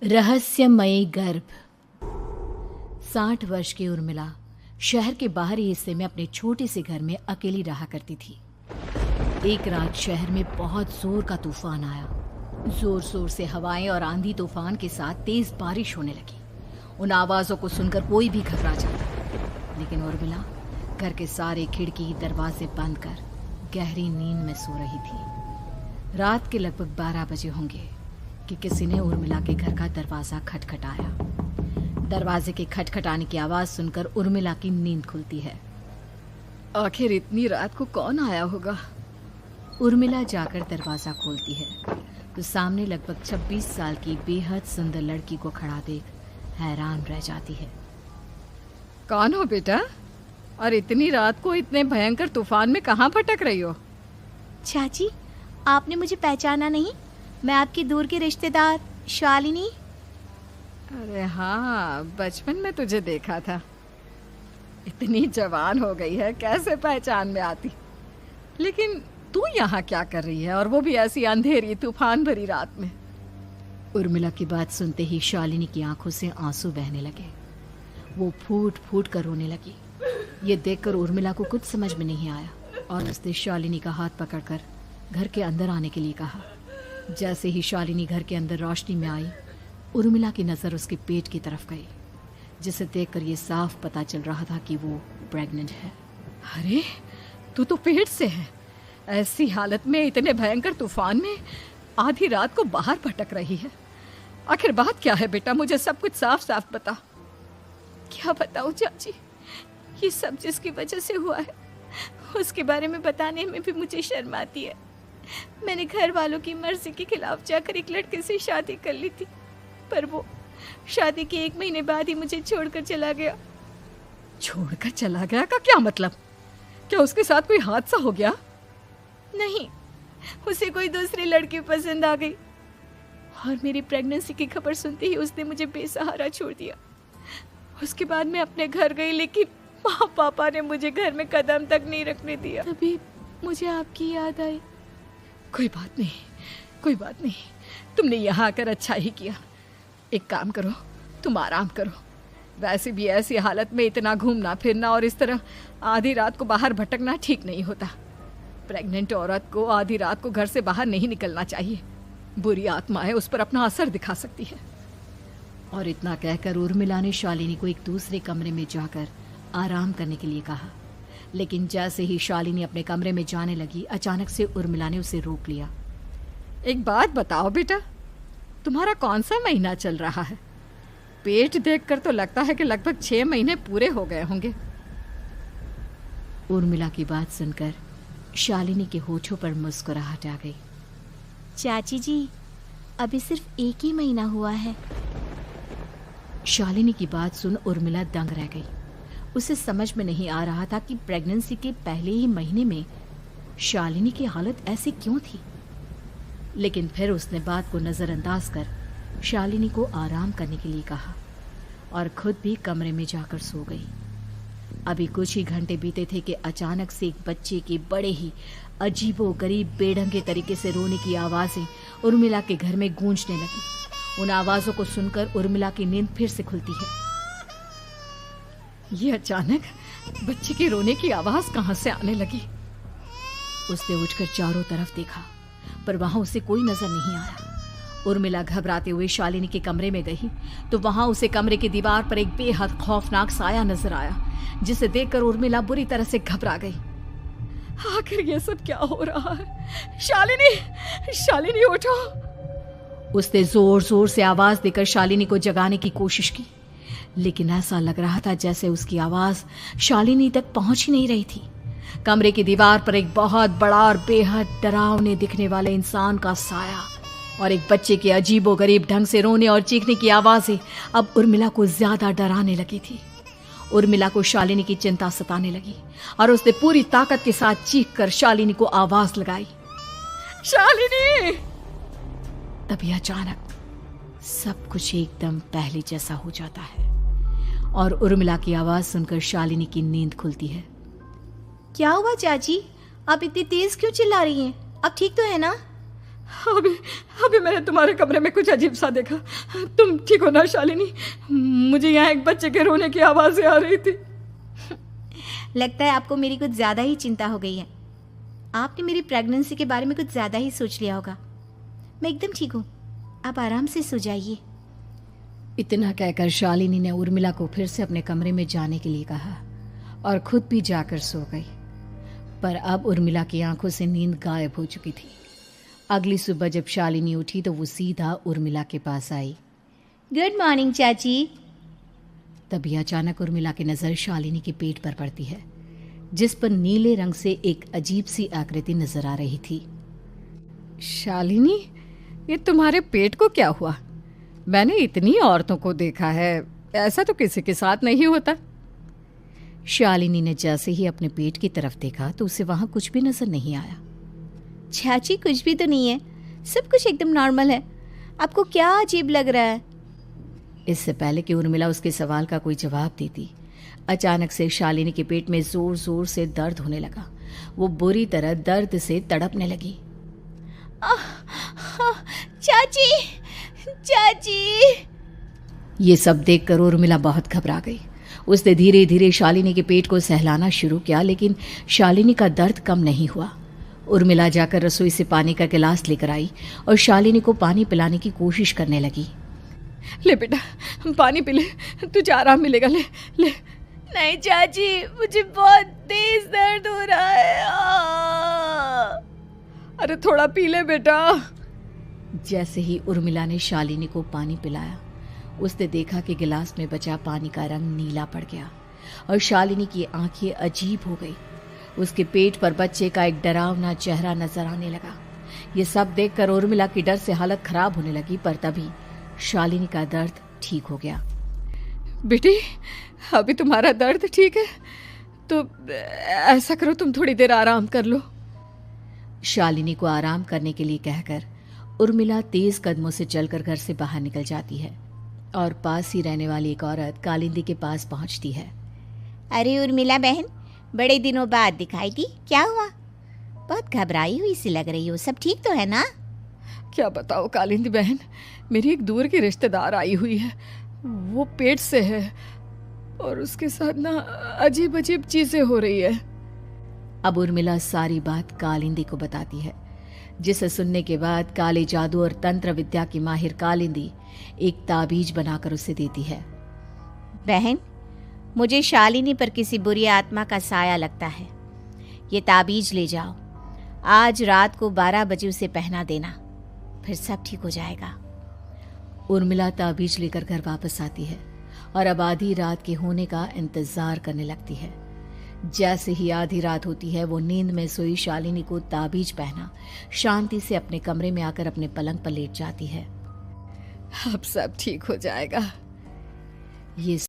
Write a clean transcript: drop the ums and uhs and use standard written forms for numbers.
रहस्यमयी गर्भ। 60 वर्ष की उर्मिला शहर के बाहरी हिस्से में अपने छोटे से घर में अकेली रहा करती थी। एक रात शहर में बहुत जोर का तूफान आया। जोर जोर से हवाएं और आंधी तूफान के साथ तेज बारिश होने लगी। उन आवाजों को सुनकर कोई भी घबरा जाता, लेकिन उर्मिला घर के सारे खिड़की दरवाजे बंद कर गहरी नींद में सो रही थी। रात के लगभग 12 बजे होंगे कि किसी ने उर्मिला के घर का दरवाजा खटखटाया। दरवाजे के खटखटाने की आवाज सुनकर उर्मिला की नींद खुलती है। आखिर इतनी रात को कौन आया होगा? उर्मिला जाकर दरवाजा खोलती है तो सामने लगभग 26 साल की बेहद सुंदर लड़की को खड़ा देख हैरान रह जाती है। कौन हो बेटा, और इतनी रात को इतने भयंकर तूफान में कहाँ भटक रही हो? चाची, आपने मुझे पहचाना नहीं? मैं आपकी दूर की रिश्तेदार शालिनी। अरे हाँ, बचपन में तुझे देखा था। इतनी जवान हो गई है, कैसे पहचान में आती। लेकिन तू यहाँ क्या कर रही है, और वो भी ऐसी अंधेरी तूफान भरी रात में? उर्मिला की बात सुनते ही शालिनी की आंखों से आंसू बहने लगे। वो फूट फूट कर रोने लगी। ये देखकर उर्मिला को कुछ समझ में नहीं आया और उसने शालिनी का हाथ पकड़कर घर के अंदर आने के लिए कहा। जैसे ही शालिनी घर के अंदर रोशनी में आई, उर्मिला की नज़र उसके पेट की तरफ गई, जिसे देखकर ये साफ पता चल रहा था कि वो प्रेग्नेंट है। अरे, तू तो पेट से है। ऐसी हालत में इतने भयंकर तूफान में आधी रात को बाहर भटक रही है। आखिर बात क्या है बेटा, मुझे सब कुछ साफ साफ बता। क्या बताऊं चाची, ये सब जिसकी वजह से हुआ है उसके बारे में बताने में भी मुझे शर्म आती है। मैंने घर वालों की मर्जी के खिलाफ जाकर एक लड़के से शादी कर ली थी, पर वो शादी के 1 महीने बाद ही मुझे छोड़कर चला गया। छोड़कर चला गया का क्या मतलब? क्या उसके साथ कोई हादसा हो गया? नहीं, उसे कोई दूसरी लड़की पसंद आ गई और मेरी प्रेगनेंसी की खबर सुनते ही उसने मुझे बेसहारा छोड़ दिया। उसके बाद मैं अपने घर गई, लेकिन माँ पापा ने मुझे घर में कदम तक नहीं रखने दिया। तभी मुझे आपकी याद आई। कोई बात नहीं, कोई बात नहीं। तुमने यहाँ आकर अच्छा ही किया। एक काम करो, तुम आराम करो। वैसे भी ऐसी हालत में इतना घूमना फिरना और इस तरह आधी रात को बाहर भटकना ठीक नहीं होता। प्रेग्नेंट औरत को आधी रात को घर से बाहर नहीं निकलना चाहिए। बुरी आत्माएं उस पर अपना असर दिखा सकती है। और इतना कहकर उर्मिला ने शालिनी को एक दूसरे कमरे में जाकर आराम करने के लिए कहा। लेकिन जैसे ही शालिनी अपने कमरे में जाने लगी, अचानक से उर्मिला ने उसे रोक लिया। एक बात बताओ बेटा, तुम्हारा कौन सा महीना चल रहा है? पेट देखकर तो लगता है कि लगभग 6 महीने पूरे हो गए होंगे। उर्मिला की बात सुनकर शालिनी के होठों पर मुस्कुराहट आ गई। चाची जी, अभी सिर्फ 1 ही महीना हुआ है। शालिनी की बात सुन उर्मिला दंग रह गई। उसे समझ में नहीं आ रहा था कि प्रेगनेंसी के पहले ही महीने में शालिनी की हालत ऐसी क्यों थी। लेकिन फिर उसने बात को नज़रअंदाज कर शालिनी को आराम करने के लिए कहा और खुद भी कमरे में जाकर सो गई। अभी कुछ ही घंटे बीते थे कि अचानक से एक बच्चे के बड़े ही अजीबो गरीब बेढंगे तरीके से रोने की आवाज़ें उर्मिला के घर में गूंजने लगी। उन आवाज़ों को सुनकर उर्मिला की नींद फिर से खुलती है। ये अचानक बच्चे के रोने की आवाज कहां से आने लगी? उसने उठकर चारों तरफ देखा, पर वहां उसे कोई नजर नहीं आया। उर्मिला घबराते हुए शालिनी के कमरे में गई तो वहां उसे कमरे की दीवार पर एक बेहद खौफनाक साया नजर आया, जिसे देखकर उर्मिला बुरी तरह से घबरा गई। आखिर ये सब क्या हो रहा है? शालिनी, शालिनी उठो! उसने जोर जोर से आवाज देकर शालिनी को जगाने की कोशिश की, लेकिन ऐसा लग रहा था जैसे उसकी आवाज शालिनी तक पहुंच ही नहीं रही थी। कमरे की दीवार पर एक बहुत बड़ा और बेहद डरावने दिखने वाले इंसान का साया और एक बच्चे के अजीबोगरीब ढंग से रोने और चीखने की आवाजें अब उर्मिला को ज्यादा डराने लगी थी। उर्मिला को शालिनी की चिंता सताने लगी और उसने पूरी ताकत के साथ चीख कर शालिनी को आवाज लगाई, शालिनी! तभी अचानक सब कुछ एकदम पहले जैसा हो जाता है और उर्मिला की आवाज सुनकर शालिनी की नींद खुलती है। क्या हुआ चाची, आप इतनी तेज क्यों चिल्ला रही हैं? अब ठीक तो है ना? अभी अभी मैंने तुम्हारे कमरे में कुछ अजीब सा देखा। तुम ठीक हो ना शालिनी? मुझे यहाँ एक बच्चे के रोने की आवाज़ें आ रही थी। लगता है आपको मेरी कुछ ज़्यादा ही चिंता हो गई है। आपने मेरी प्रेगनेंसी के बारे में कुछ ज़्यादा ही सोच लिया होगा। मैं एकदम ठीक हूँ, आप आराम से सो जाइए। इतना कहकर शालिनी ने उर्मिला को फिर से अपने कमरे में जाने के लिए कहा और खुद भी जाकर सो गई। पर अब उर्मिला की आंखों से नींद गायब हो चुकी थी। अगली सुबह जब शालिनी उठी तो वो सीधा उर्मिला के पास आई। गुड मॉर्निंग चाची। तभी अचानक उर्मिला की नज़र शालिनी के पेट पर पड़ती है, जिस पर नीले रंग से एक अजीब सी आकृति नजर आ रही थी। शालिनी, ये तुम्हारे पेट को क्या हुआ? मैंने इतनी औरतों को देखा है, ऐसा तो किसी के साथ नहीं होता। शालिनी ने जैसे ही अपने पेट की तरफ देखा तो उसे वहां कुछ भी नजर नहीं आया। चाची कुछ भी तो नहीं है, सब कुछ एकदम नॉर्मल है। आपको क्या अजीब लग रहा है? इससे पहले कि उर्मिला उसके सवाल का कोई जवाब देती, अचानक से शालिनी के पेट में जोर जोर से दर्द होने लगा। वो बुरी तरह दर्द से तड़पने लगी। चाची, चाची। ये सब देखकर उर्मिला बहुत घबरा गई। उसने धीरे धीरे शालिनी के पेट को सहलाना शुरू किया, लेकिन शालिनी का दर्द कम नहीं हुआ। उर्मिला जाकर रसोई से पानी का गिलास लेकर आई और शालिनी को पानी पिलाने की कोशिश करने लगी। ले बेटा, पानी पी ले, तुझे आराम मिलेगा। ले ले। नहीं चाची, मुझे बहुत तेज दर्द हो रहा है। अरे थोड़ा पी ले बेटा। जैसे ही उर्मिला ने शालिनी को पानी पिलाया, उसने देखा कि गिलास में बचा पानी का रंग नीला पड़ गया और शालिनी की आंखें अजीब हो गई। उसके पेट पर बच्चे का एक डरावना चेहरा नजर आने लगा। ये सब देखकर उर्मिला की डर से हालत खराब होने लगी, पर तभी शालिनी का दर्द ठीक हो गया। बेटी, अभी तुम्हारा दर्द ठीक है तो ऐसा करो, तुम थोड़ी देर आराम कर लो। शालिनी को आराम करने के लिए कहकर उर्मिला तेज कदमों से चलकर घर से बाहर निकल जाती है और पास ही रहने वाली एक औरत कालिंदी के पास पहुंचती है। अरे उर्मिला बहन, बड़े दिनों बाद दिखाई दी, क्या हुआ? बहुत घबराई हुई सी लग रही हो, सब ठीक तो है ना? क्या बताओ कालिंदी बहन, मेरी एक दूर की रिश्तेदार आई हुई है। वो पेट से है और उसके साथ ना अजीब अजीब चीजें हो रही है। अब उर्मिला सारी बात कालिंदी को बताती है, जिसे सुनने के बाद काले जादू और तंत्र विद्या की माहिर कालिंदी एक ताबीज बनाकर उसे देती है। बहन, मुझे शालिनी पर किसी बुरी आत्मा का साया लगता है। ये ताबीज ले जाओ, आज रात को 12 बजे उसे पहना देना, फिर सब ठीक हो जाएगा। उर्मिला ताबीज लेकर घर वापस आती है और अब आधी रात के होने का इंतजार करने लगती है। जैसे ही आधी रात होती है, वो नींद में सोई शालिनी को ताबीज पहना शांति से अपने कमरे में आकर अपने पलंग पर लेट जाती है। अब सब ठीक हो जाएगा। ये